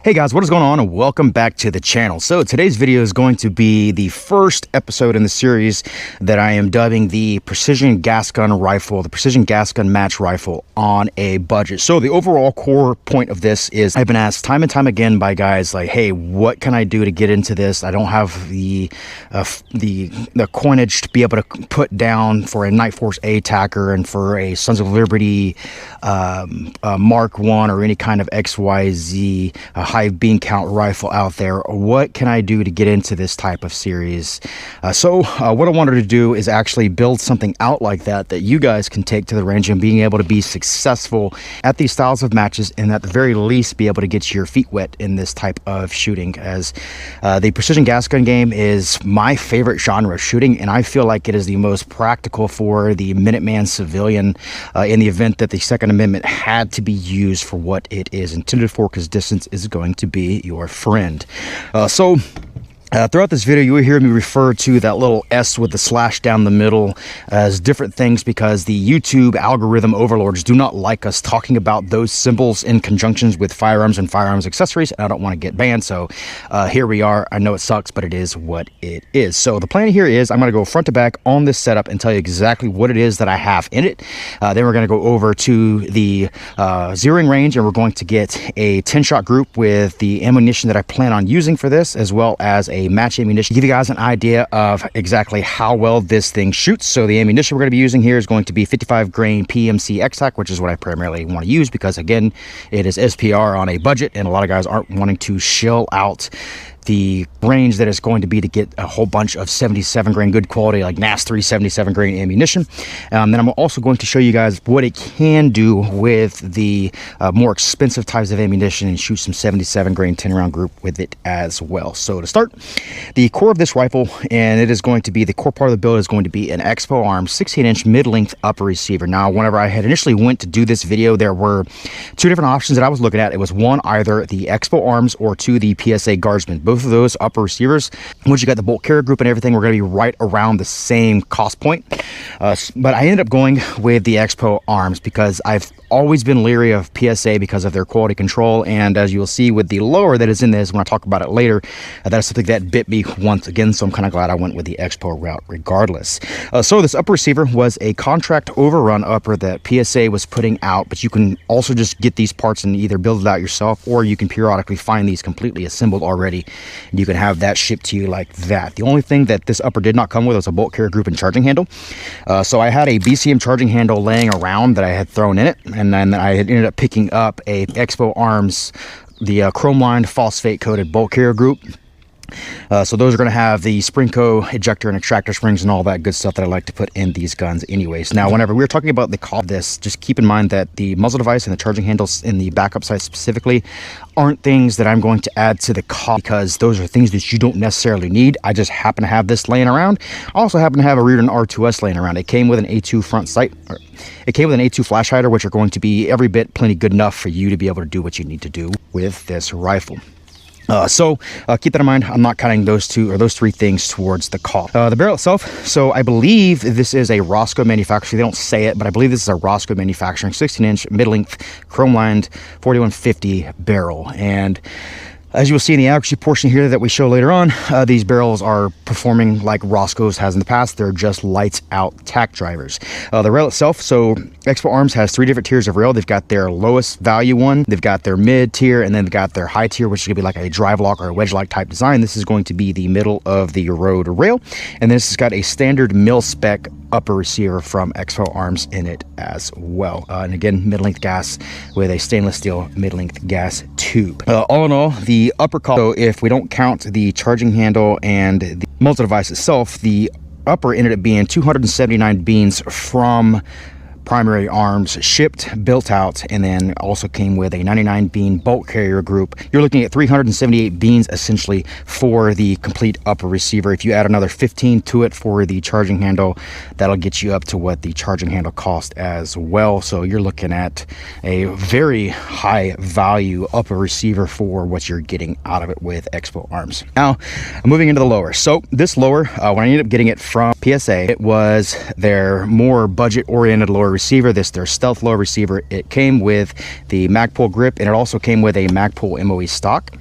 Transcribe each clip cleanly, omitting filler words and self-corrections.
Hey guys, what is going on, and welcome back to the channel. So today's video is going to be the first episode in the series that I am dubbing the Precision Gas Gun Rifle, the Precision Gas Gun Match Rifle on a budget. So the overall core point of this is I've been asked time and time again by guys like, hey, what can I do to get into this? I don't have the coinage to be able to put down for a Night Force A tacker and for a Sons of Liberty Mark 1 or any kind of XYZ high bean count rifle out there. What can I do to get into this type of series? So what I wanted to do is actually build something out like that you guys can take to the range and being able to be successful at these styles of matches, and at the very least be able to get your feet wet in this type of shooting, as the precision gas gun game is my favorite genre of shooting, and I feel like it is the most practical for the Minuteman civilian in the event that the Second Amendment had to be used for what it is intended for, because distance is going to be your friend. Throughout this video, you will hear me refer to that little S with the slash down the middle as different things, because the YouTube algorithm overlords do not like us talking about those symbols in conjunctions with firearms and firearms accessories, and I don't want to get banned, so here we are. I know it sucks, but it is what it is. So the plan here is I'm going to go front to back on this setup and tell you exactly what it is that I have in it. Then we're going to go over to the zeroing range, and we're going to get a 10-shot group with the ammunition that I plan on using for this, as well as a match ammunition, give you guys an idea of exactly how well this thing shoots. So the ammunition we're going to be using here is going to be 55 grain PMC X-Tac, which is what I primarily want to use, because again, it is SPR on a budget, and a lot of guys aren't wanting to shell out the range that is going to be to get a whole bunch of 77 grain good quality, like NAS 3 77 grain ammunition. Then I'm also going to show you guys what it can do with the more expensive types of ammunition and shoot some 77 grain 10 round group with it as well. So to start, the core of this rifle, and it is going to be, the core part of the build is going to be an Expo Arms 16-inch mid-length upper receiver. Now, whenever I had initially went to do this video, there were two different options that I was looking at. It was one, either the Expo Arms or two, the PSA Guardsman. Both of those upper receivers, once you got the bolt carrier group and everything, we're going to be right around the same cost point. But I ended up going with the Expo Arms because I've always been leery of PSA because of their quality control, and as you will see with the lower that is in this when I talk about it later, that is something that bit me once again, so I'm kind of glad I went with the Expo route regardless. So this upper receiver was a contract overrun upper that PSA was putting out, but you can also just get these parts and either build it out yourself, or you can periodically find these completely assembled already, and you can have that shipped to you like that. The only thing that this upper did not come with was a bolt carrier group and charging handle. So I had a BCM charging handle laying around that I had thrown in it, and then I had ended up picking up a Expo Arms, the chrome lined phosphate coated bolt carrier group. So those are going to have the Springco ejector and extractor springs and all that good stuff that I like to put in these guns anyways. Now, whenever we're talking about the cost of this, just keep in mind that the muzzle device and the charging handles in the backup side specifically aren't things that I'm going to add to the cost, because those are things that you don't necessarily need. I just happen to have this laying around. I also happen to have a Reardon R2S laying around. It came with an A2 front sight. It came with an A2 flash hider, which are going to be every bit plenty good enough for you to be able to do what you need to do with this rifle. Keep that in mind. I'm not counting those three things towards the cost. The barrel itself, so I believe this is a Roscoe manufacturer. They don't say it, but I believe this is a Roscoe manufacturing 16-inch mid-length chrome lined 4150 barrel. And as you will see in the accuracy portion here that we show later on, these barrels are performing like Roscoe's has in the past. They're just lights out tack drivers. The rail itself, so Expo Arms has three different tiers of rail. They've got their lowest value one, they've got their mid tier, and then they've got their high tier, which is going to be like a drive lock or a wedge lock type design. This is going to be the middle of the road rail, and this has got a standard mil spec upper receiver from Expo Arms in it as well. And again, mid-length gas with a stainless steel mid-length gas tube. All in all, the upper cost, so if we don't count the charging handle and the muzzle device itself, the upper ended up being 279 beans from Primary Arms, shipped, built out, and then also came with a 99 bean bolt carrier group. You're looking at 378 beans essentially for the complete upper receiver. If you add another 15 to it for the charging handle, that'll get you up to what the charging handle cost as well. So you're looking at a very high value upper receiver for what you're getting out of it with Expo Arms. Now, moving into the lower. So this lower, when I ended up getting it from PSA, it was their more budget oriented lower receiver, their stealth lower receiver. It came with the Magpul grip, and it also came with a Magpul MOE stock.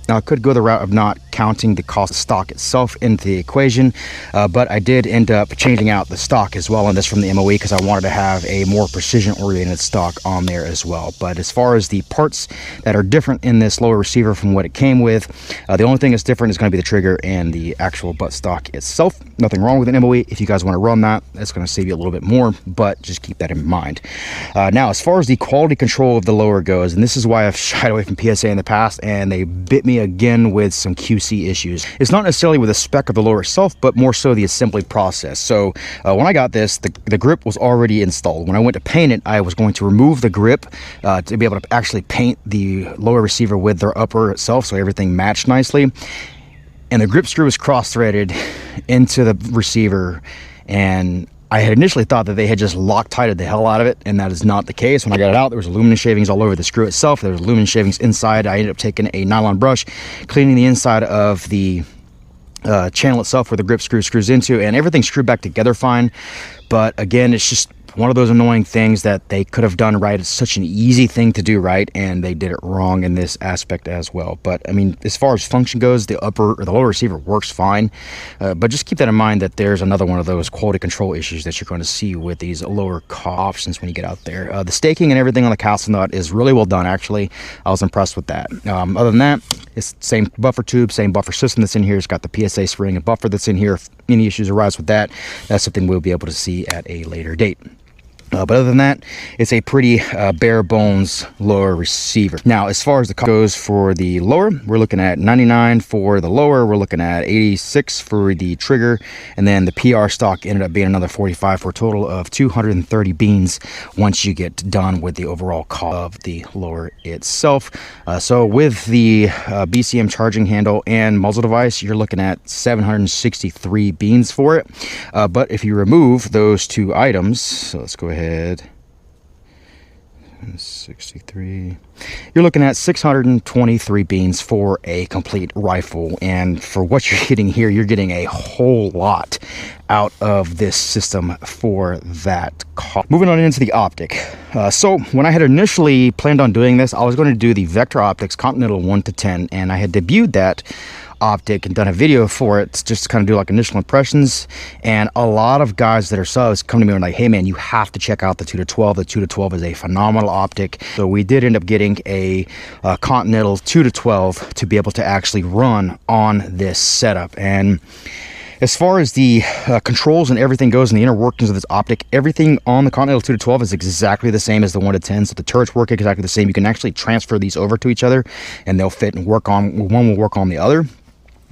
Now, I could go the route of not counting the cost of stock itself into the equation, but I did end up changing out the stock as well on this from the MOE because I wanted to have a more precision-oriented stock on there as well. But as far as the parts that are different in this lower receiver from what it came with, the only thing that's different is going to be the trigger and the actual butt stock itself. Nothing wrong with an MOE. If you guys want to run that, that's going to save you a little bit more, but just keep that in mind. Now, as far as the quality control of the lower goes, and this is why I've shied away from PSA in the past, and they bit me again with some QC issues. It's not necessarily with the spec of the lower itself, but more so the assembly process. So when I got this, the grip was already installed. When I went to paint it, I was going to remove the grip to be able to actually paint the lower receiver with their upper itself, so everything matched nicely. And the grip screw was cross-threaded into the receiver, and I had initially thought that they had just Loctited the hell out of it, and that is not the case. When I got it out, there was aluminum shavings all over the screw itself. There was aluminum shavings inside. I ended up taking a nylon brush, cleaning the inside of the channel itself where the grip screws into, and everything screwed back together fine. But again, it's just one of those annoying things that they could have done right. It's such an easy thing to do right, and they did it wrong in this aspect as well. But I mean, as far as function goes, the upper or the lower receiver works fine, but just keep that in mind that there's another one of those quality control issues that you're going to see with these lower options when you get out there. The staking and everything on the castle nut is really well done, actually. I was impressed with that. Other than that, it's the same buffer tube, same buffer system that's in here. It's got the PSA spring and buffer that's in here. If any issues arise with that, that's something we'll be able to see at a later date. But other than that, it's a pretty bare bones lower receiver. Now, as far as the cost goes for the lower, we're looking at $99 for the lower. We're looking at $86 for the trigger, and then the PR stock ended up being another $45 for a total of 230 beans once you get done with the overall cost of the lower itself. So with the BCM charging handle and muzzle device, you're looking at 763 beans for it. But if you remove those two items, so let's go ahead. 63, you're looking at 623 beans for a complete rifle, and for what you're getting here, you're getting a whole lot out of this system for that cost. Moving on into the Optic. So when I had initially planned on doing this, I was going to do the Vector Optics Continental 1-10, and I had debuted that Optic and done a video for it just to kind of do like initial impressions, and a lot of guys that are subs come to me and are like, hey man, you have to check out the 2-12. The 2-12 is a phenomenal optic. So we did end up getting a Continental 2-12 to be able to actually run on this setup. And as far as the controls and everything goes and the inner workings of this optic, everything on the Continental 2-12 is exactly the same as the 1-10. So the turrets work exactly the same. You can actually transfer these over to each other and they'll fit and work on, one will work on the other.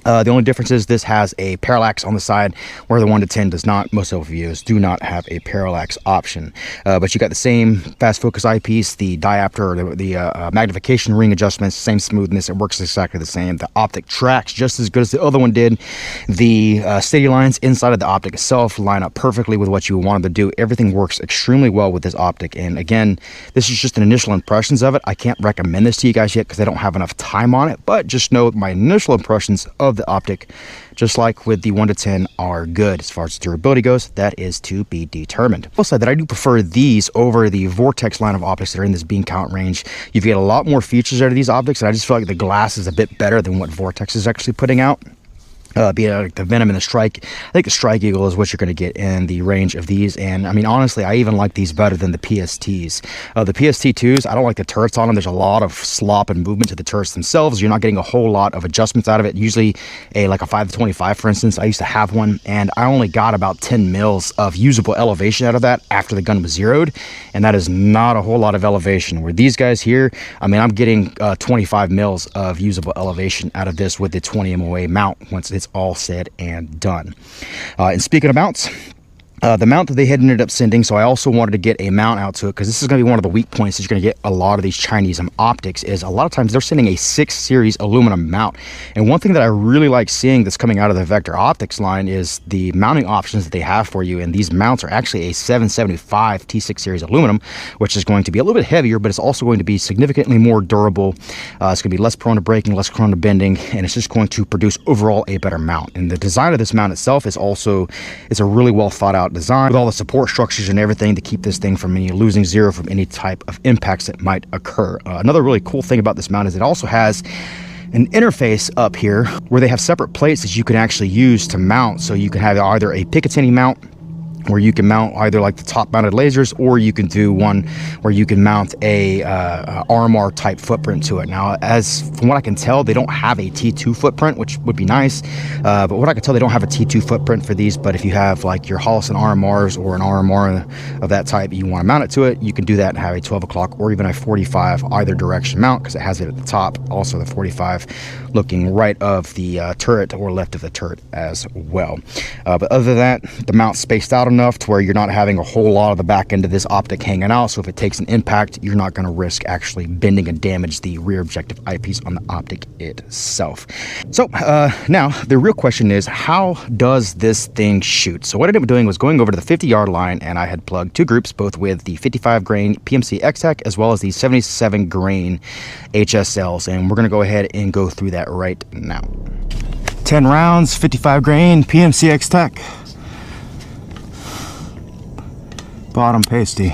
The only difference is this has a parallax on the side where the 1-10 does not. Most LVOs do not have a parallax option. But you got the same fast focus eyepiece, the diopter or the magnification ring adjustments, same smoothness. It works exactly the same. The optic tracks just as good as the other one did. The steady lines inside of the optic itself line up perfectly with what you wanted to do. Everything works extremely well with this optic. And again, this is just an initial impressions of it. I can't recommend this to you guys yet because I don't have enough time on it. But just know my initial impressions of the Optic, just like with the 1-10, are good. As far as durability goes, that is to be determined. I will say that I do prefer these over the Vortex line of optics that are in this beam count range. You get a lot more features out of these optics, and I just feel like the glass is a bit better than what Vortex is actually putting out. Be it like the Venom and the Strike. I think the Strike Eagle is what you're going to get in the range of these. And I mean, honestly, I even like these better than the PSTs. The PST2s, I don't like the turrets on them. There's a lot of slop and movement to the turrets themselves. You're not getting a whole lot of adjustments out of it. Usually like a 5-25, for instance, I used to have one, and I only got about 10 mils of usable elevation out of that after the gun was zeroed. And that is not a whole lot of elevation. Where these guys here, I mean, I'm getting 25 mils of usable elevation out of this with the 20 MOA mount once it's all said and done. And speaking of mounts, the mount that they had ended up sending, so I also wanted to get a mount out to it because this is going to be one of the weak points that you're going to get a lot of these Chinese optics is a lot of times they're sending a 6 series aluminum mount. And one thing that I really like seeing that's coming out of the Vector Optics line is the mounting options that they have for you. And these mounts are actually a 775 T6 series aluminum, which is going to be a little bit heavier, but it's also going to be significantly more durable. It's going to be less prone to breaking, less prone to bending, and it's just going to produce overall a better mount. And the design of this mount itself is also, it's a really well thought out out design with all the support structures and everything to keep this thing from losing zero from any type of impacts that might occur. Another really cool thing about this mount is it also has an interface up here where they have separate plates that you can actually use to mount. So you can have either a Picatinny mount where you can mount either like the top mounted lasers, or you can do one where you can mount a RMR type footprint to it. Now, as from what I can tell, they don't have a T2 footprint, which would be nice. But what I can tell, they don't have a T2 footprint for these. But if you have like your Holliston RMRs or an RMR of that type, you want to mount it to it, you can do that and have a 12 o'clock or even a 45 either direction mount, because it has it at the top. Also the 45 looking right of the turret or left of the turret as well. But other than that, the mount's spaced out enough to where you're not having a whole lot of the back end of this optic hanging out. So if it takes an impact, you're not going to risk actually bending and damage the rear objective eyepiece on the optic itself. So now the real question is, how does this thing shoot? So what I ended up doing was going over to the 50-yard line, and I had plugged two groups, both with the 55 grain PMC X-Tech as well as the 77 grain HSLs, and we're going to go ahead and go through that right now. 10 rounds, 55 grain PMC X-Tech. Bottom pasty.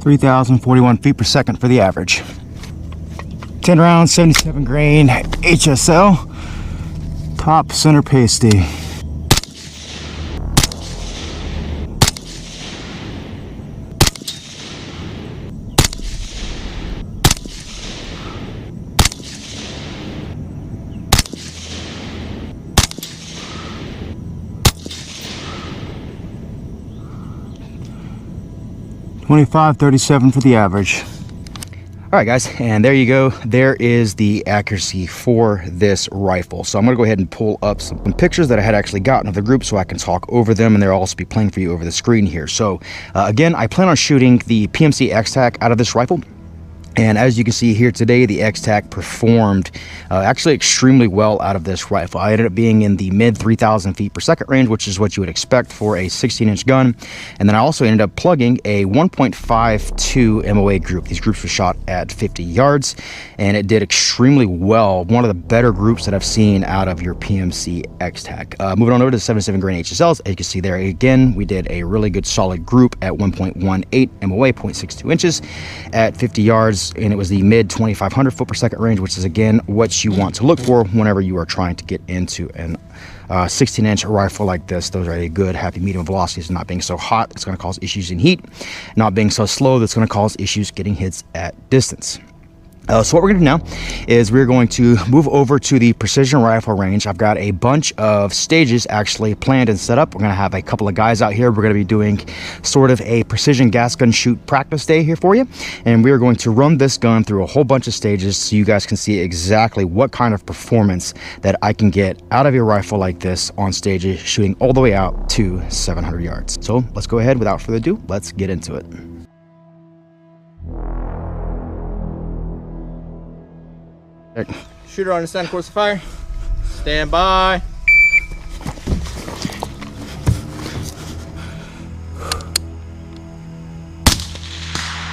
(3,041 feet per second for the average. 10 rounds, 77 grain HSL. Top center pasty. $25.37 for the average. All right, guys, and there you go. There is the accuracy for this rifle. So I'm going to go ahead and pull up some pictures that I had actually gotten of the group so I can talk over them, and they'll also be playing for you over the screen here. So again, I plan on shooting the PMC X-Tac out of this rifle. And as you can see here today, the X-Tac performed actually extremely well out of this rifle. I ended up being in the mid 3,000 feet per second range, which is what you would expect for a 16-inch gun. And then I also ended up plugging a 1.52 MOA group. These groups were shot at 50 yards, and it did extremely well. One of the better groups that I've seen out of your PMC X-Tac. Moving on over to the 77 grain HSLs, as you can see there, again, we did a really good solid group at 1.18 MOA, 0.62 inches at 50 yards. And it was the mid 2,500 foot per second range, which is again what you want to look for whenever you are trying to get into an 16-inch rifle like this. Those are a good happy medium velocities, not being so hot that's going to cause issues in heat, not being so slow that's going to cause issues getting hits at distance. So what we're going to do now is we're going to move over to the precision rifle range. I've got a bunch of stages actually planned and set up. We're going to have a couple of guys out here. We're going to be doing sort of a precision gas gun shoot practice day here for you. And we're going to run this gun through a whole bunch of stages so you guys can see exactly what kind of performance that I can get out of a rifle like this on stages shooting all the way out to 700 yards. So let's go ahead, without further ado, let's get into it. Shooter on the center course of fire. Stand by.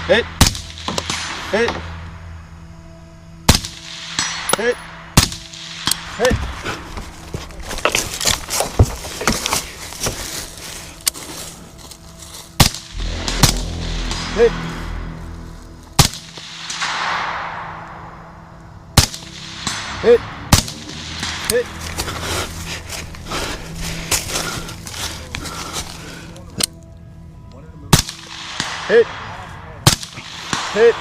Hit. Hit. Hit. Hit. Hit. Hit. Hit. Hit. Hit.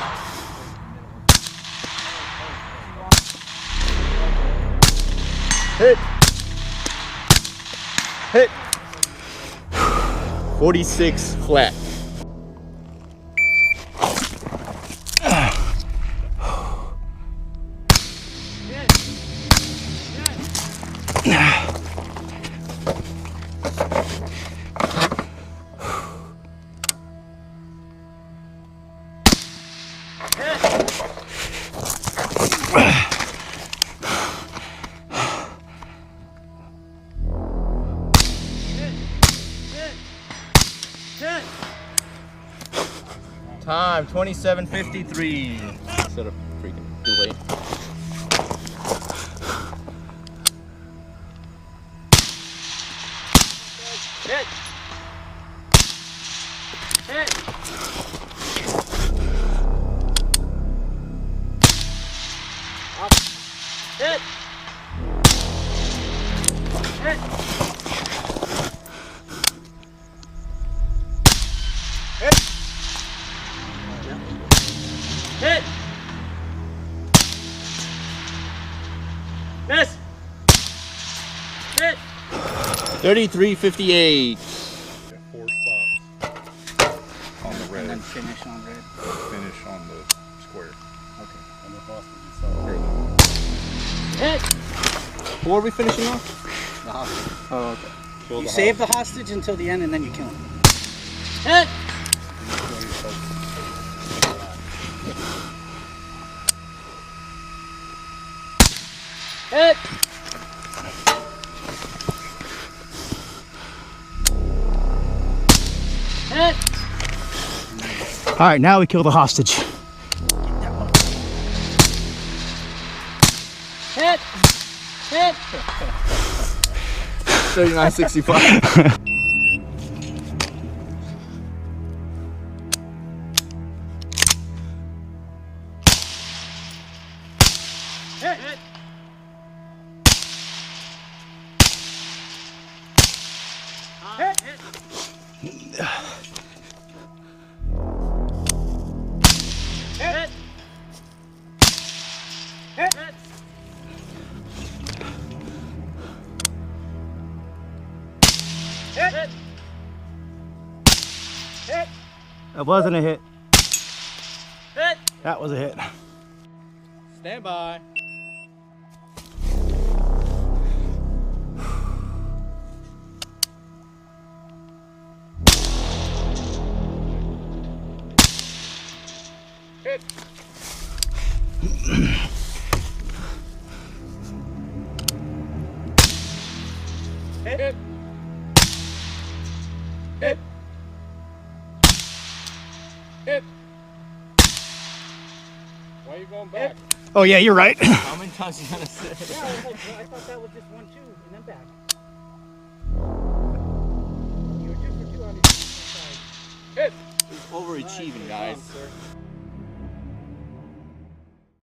Hit. Hit. 46 flat. Time 27:53 instead of freaking delay. Hit. Hit. Up. Hit. Hit. Hit. Hit. Miss. Hit. 33:58. 4 spots on the red. And then finish on red. Finish on the square. Okay. And the hostage is Hit. What are we finishing off? The hostage. Oh, okay. You save the hostage until the end and then you kill him. Hit. Hit. Hit. All right, now we kill the hostage. Hit. Hit. 39:65. Hit. Hit. Hit. Hit. Hit. Hit. Hit. Hit. Hit. That wasn't a hit. Hit. That was a hit. Stand by. Hit. Hit. Hit. Hit. Why are you going back? Oh yeah, you're right. How many times you gonna say? Yeah, I was like, I thought that was just 1, 2, and then back. You were 2 for 2 on the side. Hit. Overachieving, guys.